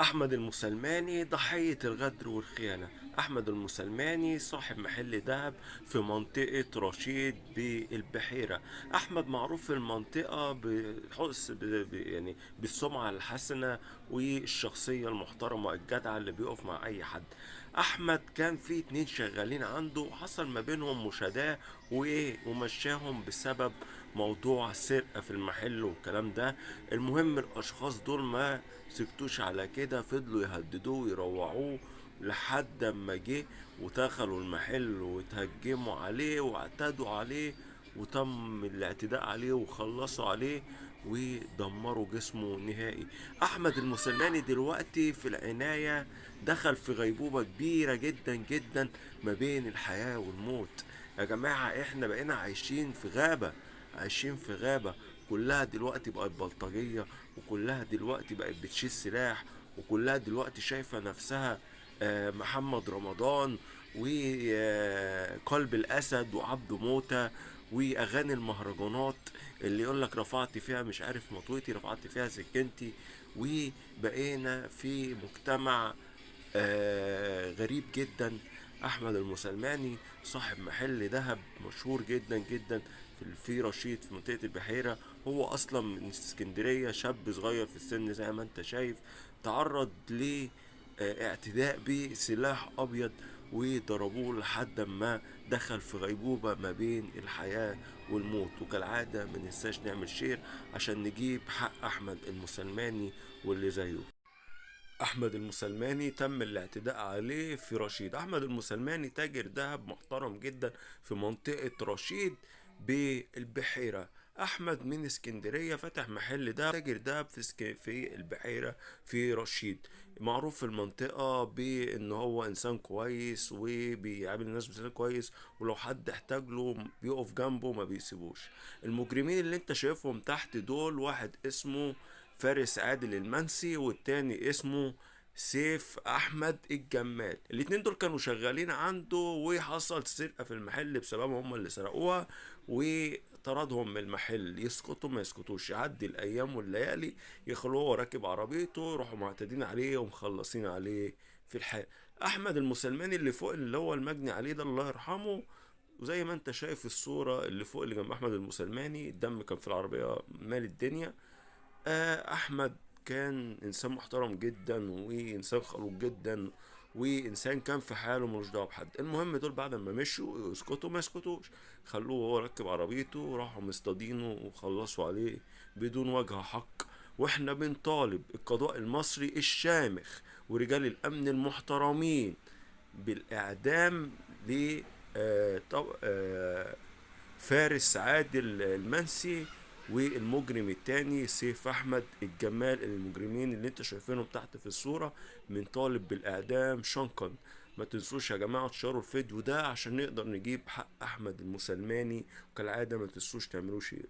أحمد المسلماني ضحية الغدر والخيانة. أحمد المسلماني صاحب محل دهب في منطقة رشيد بالبحيرة. أحمد معروف في المنطقة بحس يعني بالسمعة الحسنة والشخصية المحترمة الجدعة اللي بيقف مع أي حد. أحمد كان في اتنين شغالين عنده، حصل ما بينهم مشاداة ومشاهم بسبب موضوع سرقة في المحل والكلام ده. المهم الأشخاص دول ما سكتوش على كده، فضلوا يهددوه ويروعوه لحد ما جه ودخلوا المحل وتهجموا عليه واعتدوا عليه، وتم الاعتداء عليه وخلصوا عليه ودمروا جسمه نهائي. احمد المسلماني دلوقتي في العناية، دخل في غيبوبة كبيرة جدا جدا ما بين الحياة والموت. يا جماعة احنا بقينا عايشين في غابة، عايشين في غابة. كلها دلوقتي بقت بلطجية، وكلها دلوقتي بقت بتشيل سلاح، وكلها دلوقتي شايفة نفسها محمد رمضان وقلب الأسد وعبده موتة وأغاني المهرجانات اللي يقولك رفعت فيها مش عارف مطوتي، رفعت فيها سكنتي. وبقينا في مجتمع غريب جدا. احمد المسلماني صاحب محل ذهب مشهور جدا جدا في رشيد في منطقة البحيرة. هو اصلا من اسكندرية، شاب صغير في السن زي ما انت شايف، تعرض لاعتداء بسلاح ابيض وضربوه لحد ما دخل في غيبوبة ما بين الحياة والموت. وكالعادة مننساش نعمل شير عشان نجيب حق احمد المسلماني واللي زيه. احمد المسلماني تم الاعتداء عليه في رشيد. احمد المسلماني تاجر دهب محترم جدا في منطقة رشيد بالبحيرة. احمد من اسكندرية فتح محل دهب، تاجر دهب في البحيرة في رشيد. معروف في المنطقة بان هو انسان كويس وبيعامل الناس بشكل كويس، ولو حد احتاج له بيقف جنبه ما بيسيبوش. المجرمين اللي انت شايفهم تحت دول، واحد اسمه فارس عادل المنسي والتاني اسمه سيف احمد الجمال. الاتنين دول كانوا شغالين عنده، وحصل سرقة في المحل بسببهم، هم اللي سرقوها وطردهم من المحل. يسكتوا ما يسكتوش، يعدي الايام والليالي يخلوه هو راكب عربيته، يروحوا معتدين عليه ومخلصين عليه في الحال. احمد المسلماني اللي فوق اللي هو المجني عليه ده الله يرحمه، وزي ما انت شايف الصورة اللي فوق اللي جنب احمد المسلماني، الدم كان في العربية مال الدنيا. احمد كان انسان محترم جدا وانسان خلوق جدا، وانسان كان في حاله ملوش دعوه بحد. المهم دول بعد ما مشوا يسكتوا ما يسكتوش، خلوه هو ركب عربيته وراحوا مصطادينه وخلصوا عليه بدون وجه حق. واحنا بنطالب القضاء المصري الشامخ ورجال الامن المحترمين بالاعدام ل فارس عادل المنسي والمجرم التاني سيف احمد الجمال. المجرمين اللي انت شايفينهم تحت في الصورة من طالب بالاعدام شنقا. ما تنسوش يا جماعة تشاروا الفيديو ده عشان نقدر نجيب حق احمد المسلماني، وكالعادة ما تنسوش تعملوا شير.